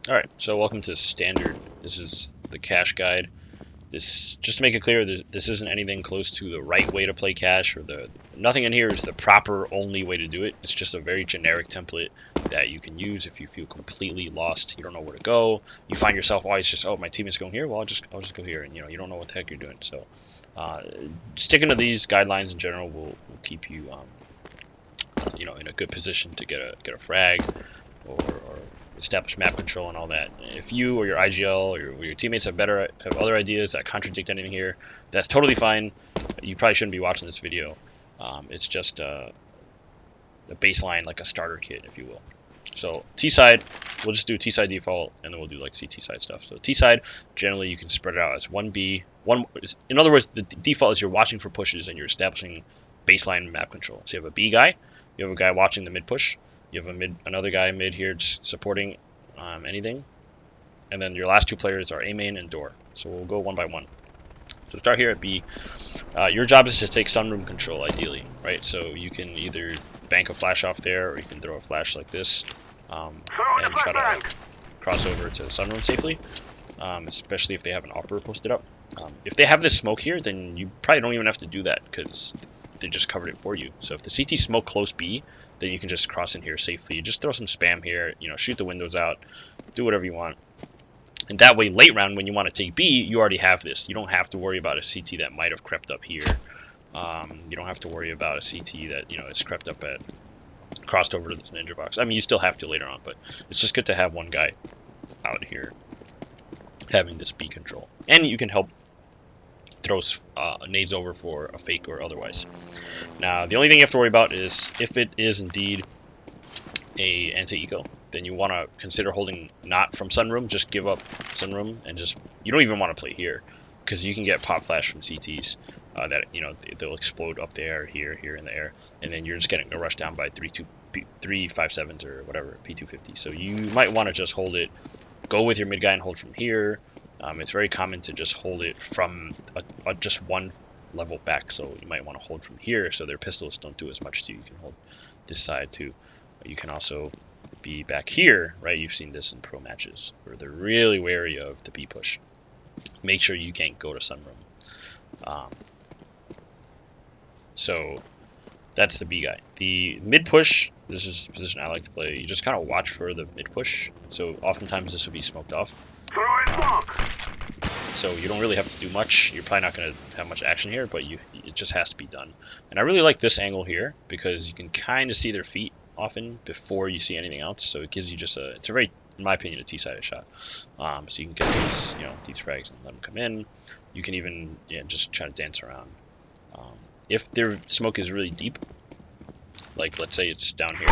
Alright, so welcome to Standard. This is the cache guide. This, just to make it clear, this isn't anything close to the right way to play cache, or nothing in here is the proper only way to do it. It's just a very generic template that you can use if you feel completely lost. You don't know where to go. You find yourself always just, oh, my teammate's going here. Well, I'll just go here, and you don't know what the heck you're doing. So, sticking to these guidelines in general will keep you, in a good position to get a frag or establish map control and all that. If you or your IGL or your teammates have other ideas that contradict anything here, that's totally fine. You probably shouldn't be watching this video. It's just a baseline, like a starter kit, if you will. So T side, we'll just do T side default, and then we'll do like CT side stuff. So T side, generally you can spread it out as 1B. In other words, the default is you're watching for pushes and you're establishing baseline map control. So you have a B guy, you have a guy watching the mid push, you have another guy mid here supporting anything, and then your last two players are A main and door. So we'll go one by one. So start here at B. Your job is to take sunroom control, ideally, right? So you can either bank a flash off there, or you can throw a flash like this, and try to cross over to sunroom safely, especially if they have an opera posted up. If they have this smoke here, then you probably don't even have to do that, because they just covered it for you. So if the CT smoke close B, then you can just cross in here safely. You just throw some spam here, shoot the windows out, do whatever you want. And that way, late round, when you want to take B, you already have this. You don't have to worry about a CT that might have crept up here. You don't have to worry about a CT that, is crept up crossed over to this ninja box. I mean, you still have to later on, but it's just good to have one guy out here having this B control. And you can help throw nades over for a fake or otherwise. Now, the only thing you have to worry about is if it is indeed a anti-eco, then you want to consider holding not from sunroom. Just give up sunroom and you don't even want to play here, because you can get pop flash from CTs that they'll explode up there, here in the air, and then you're just getting a rush down by 357s or whatever, P250. So you might want to just hold it, go with your mid guy and hold from here. It's very common to just hold it from just one level back, so you might want to hold from here so their pistols don't do as much to you. You can hold this side too. You can also be back here, right? You've seen this in pro matches where they're really wary of the B push. Make sure you can't go to sunroom. So that's the B guy. The mid push, this is the position I like to play. You just kind of watch for the mid push. So oftentimes this will be smoked off. So you don't really have to do much. You're probably not going to have much action here, but it just has to be done. And I really like this angle here because you can kind of see their feet often before you see anything else. So it gives you just it's a very, in my opinion, a T-sided shot. So you can get these frags and let them come in. You can even just try to dance around. If their smoke is really deep, like let's say it's down here,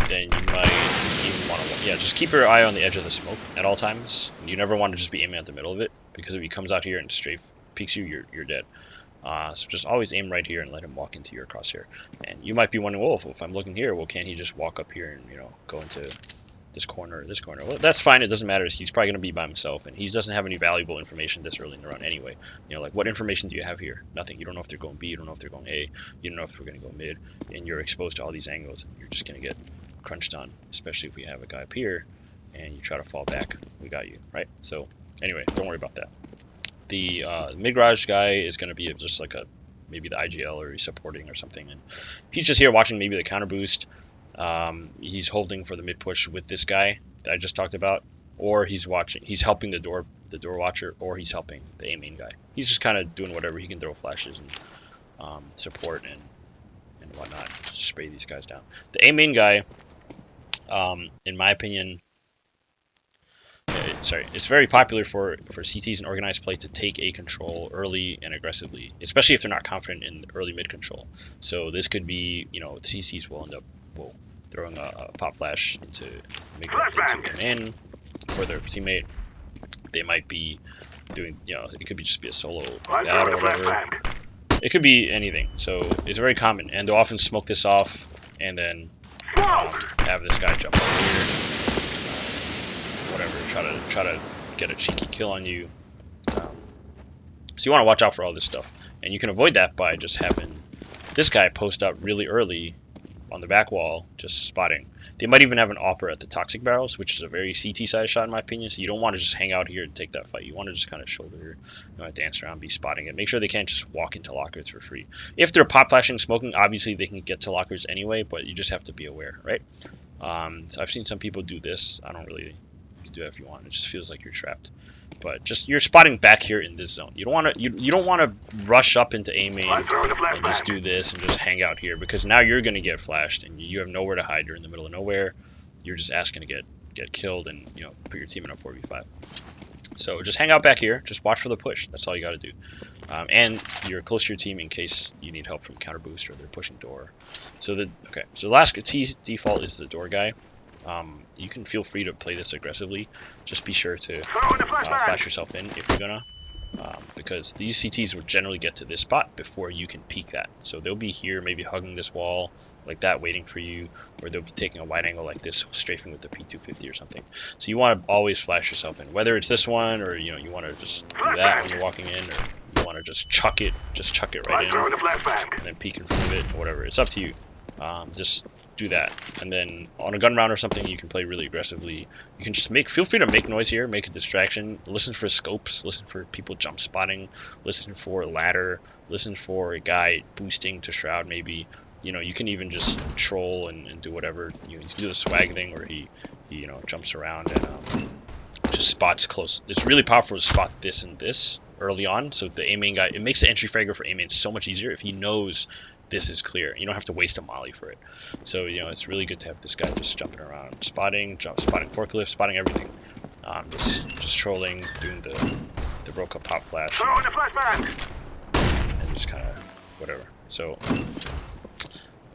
then you might even want to, just keep your eye on the edge of the smoke at all times. You never want to just be aiming at the middle of it, because if he comes out here and strafe peeks you, you're dead. So just always aim right here and let him walk into your crosshair. And you might be wondering, well, if I'm looking here, well, can't he just walk up here and go into this corner or this corner? Well, that's fine. It doesn't matter. He's probably going to be by himself, and he doesn't have any valuable information this early in the run anyway. Like, what information do you have here? Nothing. You don't know if they're going B. You don't know if they're going A. You don't know if we're going to go mid. And you're exposed to all these angles, and you're just going to get crunched on, especially if we have a guy up here and you try to fall back. We got you, right? So anyway, don't worry about that. The mid garage guy is going to be just like maybe the IGL, or he's supporting or something, and he's just here watching maybe the counter boost. He's holding for the mid push with this guy that I just talked about, or he's helping the door watcher, or he's helping the A main guy. He's just kind of doing whatever he can, throw flashes and support and whatnot, just spray these guys down. The A main guy, in my opinion, it's very popular for CTs and organized play to take A control early and aggressively, especially if they're not confident in early mid control. So this could be, the CCs will end up throwing a pop flash into in for their teammate. They might be doing, it could be just be a solo like that or whatever. It could be anything. So it's very common, and they'll often smoke this off and then have this guy jump up here. Whatever, try to get a cheeky kill on you. So you want to watch out for all this stuff, and you can avoid that by just having this guy post up really early on the back wall, just spotting. They might even have an Opera at the Toxic Barrels, which is a very CT size shot in my opinion. So you don't want to just hang out here and take that fight. You want to just kind of shoulder, dance around, be spotting it. Make sure they can't just walk into lockers for free. If they're pop flashing, smoking, obviously they can get to lockers anyway, but you just have to be aware, right? So I've seen some people do this. I don't really. You can do it if you want. It just feels like you're trapped. But just you're spotting back here in this zone. You don't want to you don't want to rush up into A main and just do this and just hang out here, because now you're gonna get flashed and you have nowhere to hide. You're in the middle of nowhere. You're just asking to get killed and put your team in a 4v5. So just hang out back here. Just watch for the push. That's all you got to do. And you're close to your team in case you need help from counter boost or they're pushing door. So the last default is the door guy. You can feel free to play this aggressively. Just be sure to flash yourself in if you're gonna, because these CTs will generally get to this spot before you can peek that. So they'll be here, maybe hugging this wall like that, waiting for you, or they'll be taking a wide angle like this, strafing with the P250 or something. So you want to always flash yourself in, whether it's this one or you want to just do that when you're walking in, or you want to just chuck it right in and then peek in front of it, or whatever. It's up to you. Just do that, and then on a gun round or something you can play really aggressively. You can just feel free to make noise here, make a distraction, listen for scopes, listen for people jump spotting, listen for a ladder, listen for a guy boosting to shroud maybe. You can even just troll and do whatever. You can do the swag thing where he jumps around and just spots close. It's really powerful to spot this and this early on, so the A main guy, it makes the entry fragger for A main so much easier if he knows this is clear. You don't have to waste a molly for it. So it's really good to have this guy just jumping around, spotting forklift, spotting everything. Just trolling, doing the broke up pop flash, and just kind of whatever. So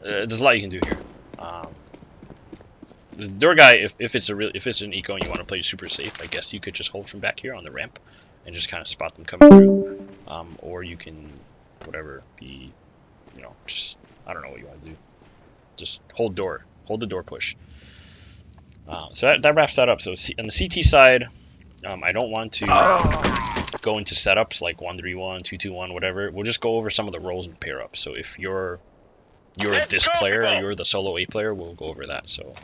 there's a lot you can do here. The door guy, if it's an eco and you want to play super safe, I guess you could just hold from back here on the ramp and just kind of spot them coming through. Or you can be just, I don't know what you want to do. Just hold the door push. So that wraps that up. So on the CT side, I don't want to go into setups like 1-3-1, 2-2-1, whatever. We'll just go over some of the roles and pair ups. So if you're this player, or you're the solo A player, we'll go over that. So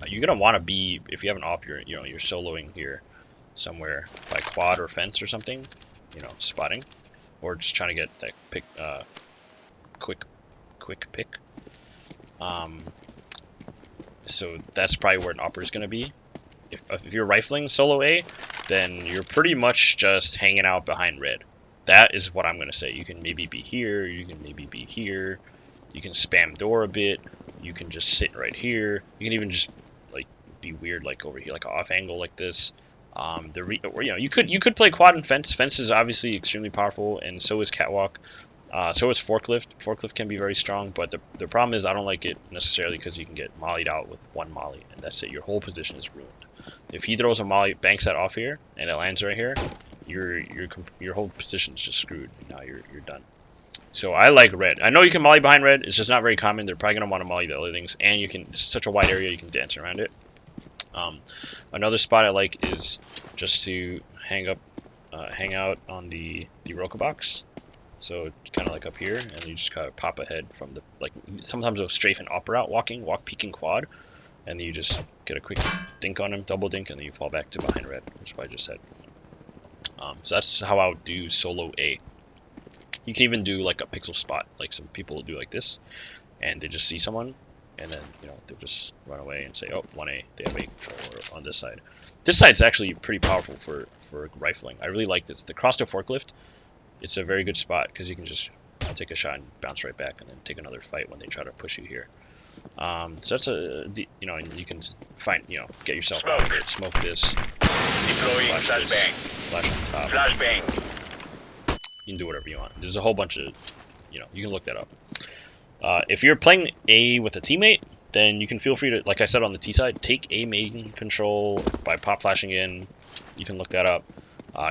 you're gonna want to be, if you have an op, you're soloing here somewhere by quad or fence or something. Spotting, or just trying to get that quick pick. So that's probably where an opera is going to be. If you're rifling solo A, then you're pretty much just hanging out behind red. That is what I'm going to say. You can maybe be here, you can maybe be here, you can spam door a bit, you can just sit right here, you can even just be weird over here, like off angle like this. You could play quad and fence. Fence is obviously extremely powerful, and so is catwalk. So is forklift. Forklift can be very strong, but the problem is I don't like it necessarily because you can get mollied out with one molly, and that's it. Your whole position is ruined. If he throws a molly, banks that off here, and it lands right here, your whole position is just screwed. Now you're done. So I like red. I know you can molly behind red. It's just not very common. They're probably gonna want to molly the other things, and it's such a wide area you can dance around it. Another spot I like is just to hang out on the Roka box. So kind of like up here, and you just kind of pop ahead from sometimes they'll strafe an opera out, walk peeking quad, and then you just get a quick dink on him, double dink, and then you fall back to behind red, which is what I just said. So that's how I would do solo A. You can even do like a pixel spot, like some people will do like this, and they just see someone, and then they'll just run away and say, oh, 1A, they have A control on this side. This side's actually pretty powerful for rifling. I really like this. The cross to forklift, it's a very good spot because you can just take a shot and bounce right back and then take another fight when they try to push you here. So that's and you can find, get yourself out of it, smoke this, deploying flashbang, flash on top. Flashbang. You can do whatever you want. There's a whole bunch of, you can look that up. If you're playing A with a teammate, then you can feel free to, like I said on the T side, take A main control by pop flashing in. You can look that up.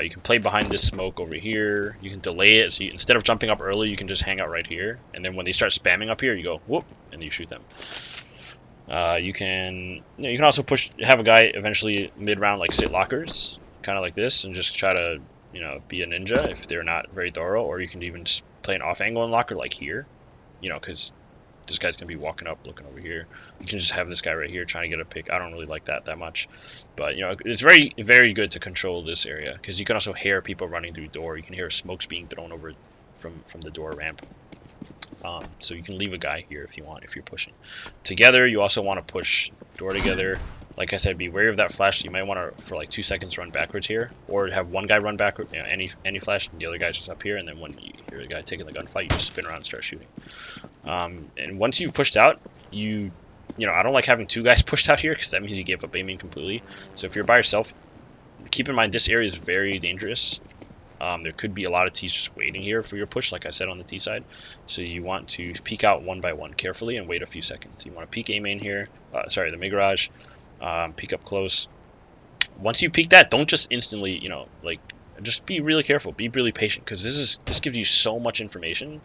You can play behind this smoke over here. You can delay it, so instead of jumping up early, you can just hang out right here. And then when they start spamming up here, you go whoop, and you shoot them. You can also have a guy eventually mid round like sit lockers, kind of like this, and just try to be a ninja if they're not very thorough. Or you can even play an off angle unlocker like here, you know, because this guy's gonna be walking up, looking over here. You can just have this guy right here trying to get a pick. I don't really like that much, but you know, it's very, very good to control this area because you can also hear people running through door. You can hear smokes being thrown over from the door ramp. So you can leave a guy here if you want, if you're pushing together. You also want to push door together. Like I said, be wary of that flash. You might want to, for like 2 seconds, run backwards here, or have one guy run backward, you know, any flash, and the other guy's just up here. And then when you hear the guy taking the gunfight, you just spin around and start shooting. And once you've pushed out, you know, I don't like having 2 guys pushed out here because that means you gave up aiming completely. So if you're by yourself, keep in mind this area is very dangerous. There could be a lot of T's just waiting here for your push, like I said on the T side. So you want to peek out one by one carefully and wait a few seconds. You want to peek A main here, the mid garage, peek up close. Once you peek that, don't just instantly, you know, like, just be really careful, be really patient, because this gives you so much information.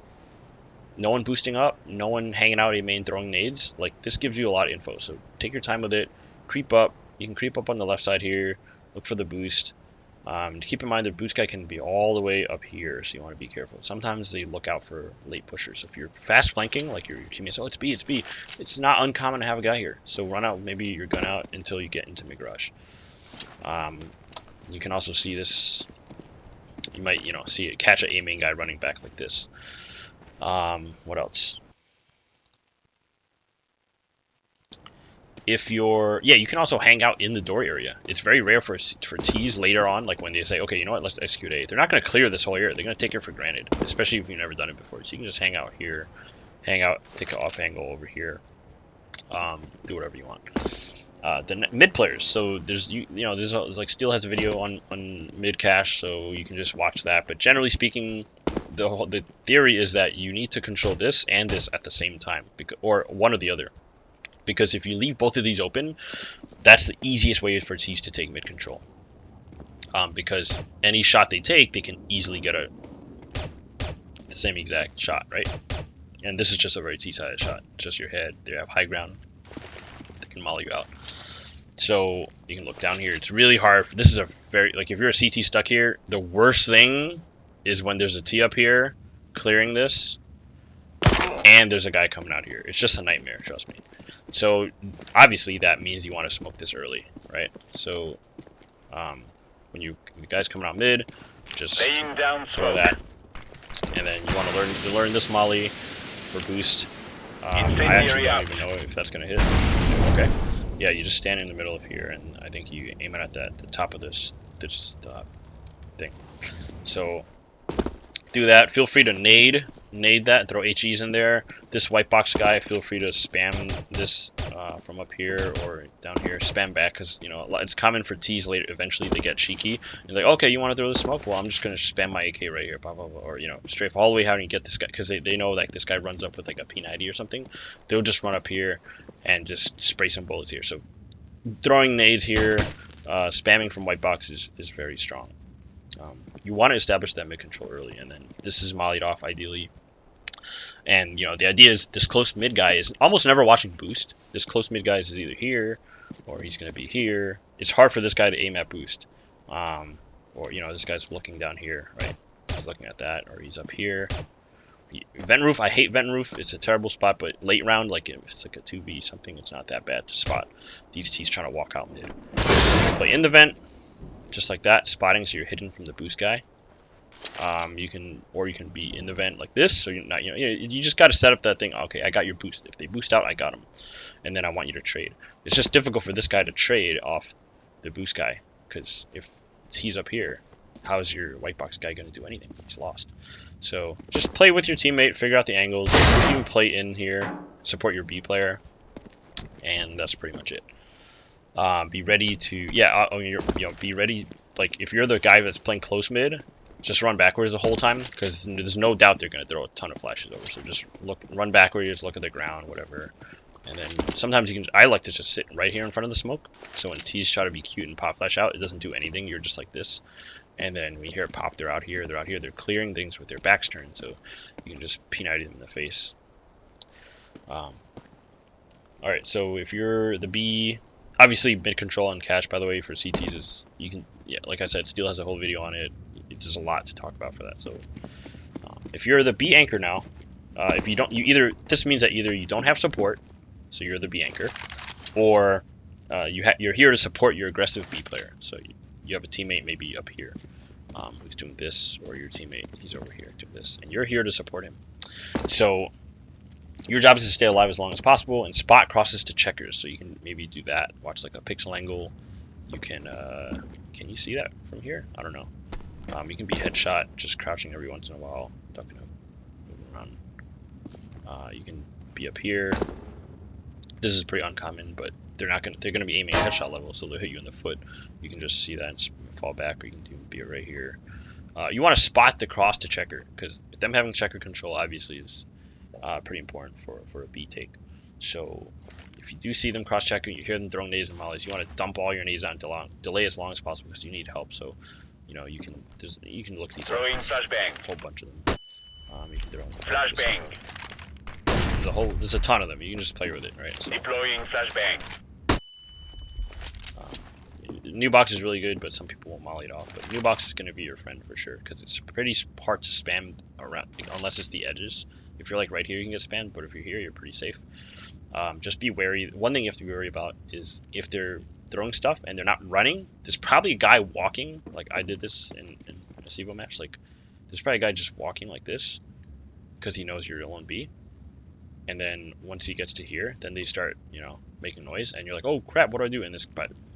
No one boosting up, no one hanging out A main throwing nades. Like, this gives you a lot of info. So take your time with it, creep up. You can creep up on the left side here, look for the boost. Keep in mind the boost guy can be all the way up here, so you want to be careful. Sometimes they look out for late pushers. If you're fast flanking, like your teammates, oh, it's B, it's not uncommon to have a guy here. So run out, maybe your gun out until you get into mid garage. You can also see this. You might, you know, see it, catch an A main guy running back like this. What else? If you're, you can also hang out in the door area. It's very rare for T's later on, like when they say, okay, you know what, let's execute A. They're not going to clear this whole area. They're going to take it for granted, especially if you've never done it before. So you can just hang out here, hang out, take an off angle over here, do whatever you want. The mid players. So there's, you know, there's like Steel has a video on mid cache, so you can just watch that. But generally speaking, the theory is that you need to control this and this at the same time, or one or the other. Because if you leave both of these open, that's the easiest way for T's to take mid control. Because any shot they take, they can easily get the same exact shot, right? And this is just a very T-sided shot. Just your head. They have high ground. They can molly you out. So you can look down here. It's really hard. This is a very, like, if you're a CT stuck here, the worst thing is when there's a T up here clearing this, and there's a guy coming out here. It's just a nightmare, trust me. So obviously that means you want to smoke this early, right? So when the guy's coming out mid, just throw that, and then you want to learn this molly for boost. I actually don't even know if that's gonna hit. Okay, yeah, you just stand in the middle of here, and I think you aim it at the top of this thing. So do that. Feel free to nade that, throw HEs in there. This white box guy, feel free to spam this from up here or down here. Spam back, because, you know, it's common for T's later. Eventually they get cheeky. You're like, okay, you want to throw the smoke? Well, I'm just gonna spam my AK right here, blah blah blah. Or, you know, strafe all the way out and get this guy, because they know that this guy runs up with like a P90 or something. They'll just run up here and just spray some bullets here. So throwing nades here, spamming from white box is very strong. You want to establish that mid control early, and then this is mollied off ideally. And, you know, the idea is this close mid guy is almost never watching boost. This close mid guy is either here or he's going to be here. It's hard for this guy to aim at boost. Or, you know, this guy's looking down here, right? He's looking at that, or he's up here. Vent roof, I hate vent roof. It's a terrible spot, but late round, like if it's like a 2v something, it's not that bad to spot these T's trying to walk out mid. You can play in the vent, just like that, spotting so you're hidden from the boost guy. You can be in the vent like this, so you're not, you know, you just got to set up that thing. Okay, I got your boost. If they boost out, I got them, and then I want you to trade. It's just difficult for this guy to trade off the boost guy, because if he's up here, how is your white box guy going to do anything? He's lost. So just play with your teammate, figure out the angles. You can play in here, support your B player, and that's pretty much it. Be ready to, be ready. Like, if you're the guy that's playing close mid, just run backwards the whole time, because there's no doubt they're going to throw a ton of flashes over. So just run backwards, look at the ground, whatever. And then sometimes I like to just sit right here in front of the smoke. So when T's try to be cute and pop flash out, it doesn't do anything. You're just like this. And then when you hear it pop, they're out here. They're clearing things with their backs turned. So you can just P90 them in the face. Alright, so if you're the B, obviously mid control and cache, by the way, for CTs is, you can, like I said, Steel has a whole video on it. It's just a lot to talk about for that. So if you're the B anchor now, if you don't, this means that either you don't have support, so you're the B anchor, or you're here to support your aggressive B player. So you have a teammate maybe up here who's doing this, or your teammate, he's over here doing this, and you're here to support him. So your job is to stay alive as long as possible and spot crosses to checkers. So you can maybe do that. Watch like a pixel angle. You can you see that from here? I don't know. You can be headshot, just crouching every once in a while, ducking up, moving around. You can be up here. This is pretty uncommon, but they're gonna be aiming at headshot level, so they'll hit you in the foot. You can just see that and fall back, or you can be right here. You want to spot the cross to checker, because them having checker control obviously is pretty important for a B take. So if you do see them cross checking, you hear them throwing nades and mollies, you want to dump all your nades on, delay as long as possible, because you need help. So you can look these Throwing up. flashbang. A whole bunch of them. You can throw them. Flashbang. There's a ton of them. You can just play with it, right? So, Deploying flashbang. new box is really good, but some people won't molly it off. But new box is going to be your friend for sure, because it's pretty hard to spam around, unless it's the edges. If you're like right here, you can get spammed, but if you're here, you're pretty safe. Just be wary. One thing you have to be wary about is if they're throwing stuff and they're not running, there's probably a guy walking. Like I did this in a CEVO match. Like there's probably a guy just walking like this because he knows you're alone B. And then once he gets to here, then they start, making noise, and you're like, oh crap, what do I do? And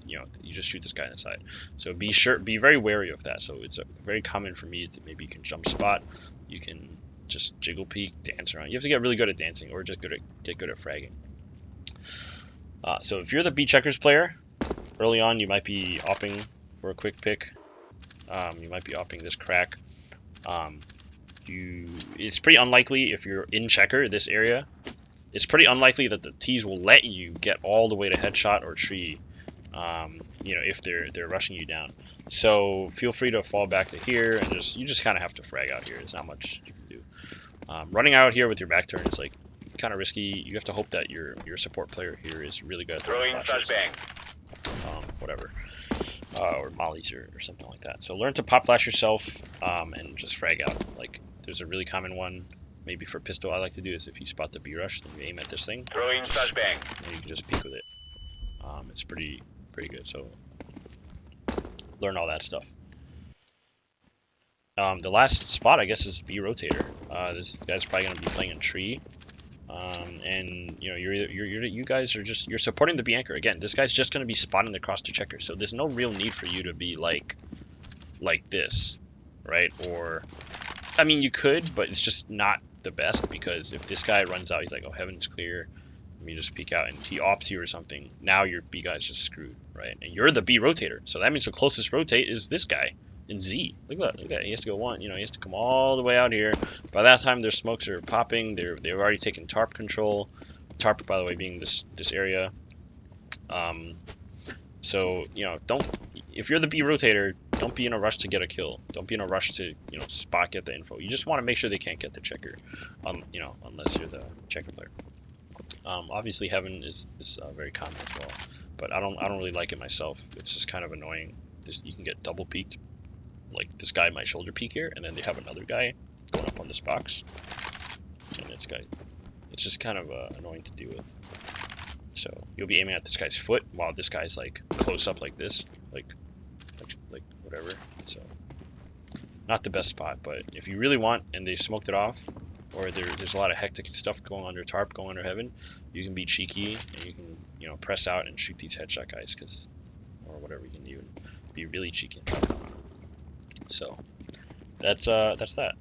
you just shoot this guy in the side. So be very wary of that. So it's very common for me to maybe you can jump spot, you can just jiggle peek, dance around. You have to get really good at dancing, or just get good at fragging. So if you're the B checkers player, early on you might be opping for a quick pick. You might be opping this crack. It's pretty unlikely if you're in checker, this area, it's pretty unlikely that the T's will let you get all the way to headshot or tree, if they're rushing you down. So feel free to fall back to here, and you just kind of have to frag out here. There's not much you can do. Running out here with your back turn is like kind of risky. You have to hope that your support player here is really good at throwing flashbang. Whatever. Or mollies or something like that. So learn to pop flash yourself and just frag out. Like there's a really common one, maybe for pistol I like to do, is if you spot the B rush, then you aim at this thing. Throwing flashbang. And you can just peek with it. It's pretty good. So learn all that stuff. The last spot I guess is B rotator. This guy's probably gonna be playing in tree. And you guys are you're supporting the B anchor. Again, this guy's just going to be spotting the cross to checker, so there's no real need for you to be like this, right? Or I mean you could, but it's just not the best, because if this guy runs out, he's like, oh, heaven's clear, let me just peek out, and he opts you or something, now your B guy's just screwed, right? And you're the B rotator, so that means the closest rotate is this guy in Z. Look at that. He has to go he has to come all the way out here. By that time, their smokes are popping. They've already taken tarp control. Tarp, by the way, being this area. So if you're the B rotator, don't be in a rush to get a kill. Don't be in a rush to spot get the info. You just want to make sure they can't get the checker, unless you're the checker player. Obviously, heaven is very common as well, but I don't really like it myself. It's just kind of annoying. You can get double peeked. Like this guy might shoulder peek here, and then they have another guy going up on this box, and it's just kind of annoying to deal with. So you'll be aiming at this guy's foot while this guy's like close up like this, like whatever. So not the best spot, but if you really want and they smoked it off, or there's a lot of hectic stuff going under tarp, going under heaven, you can be cheeky and you can press out and shoot these headshot guys, or whatever, you can even be really cheeky. So that's that.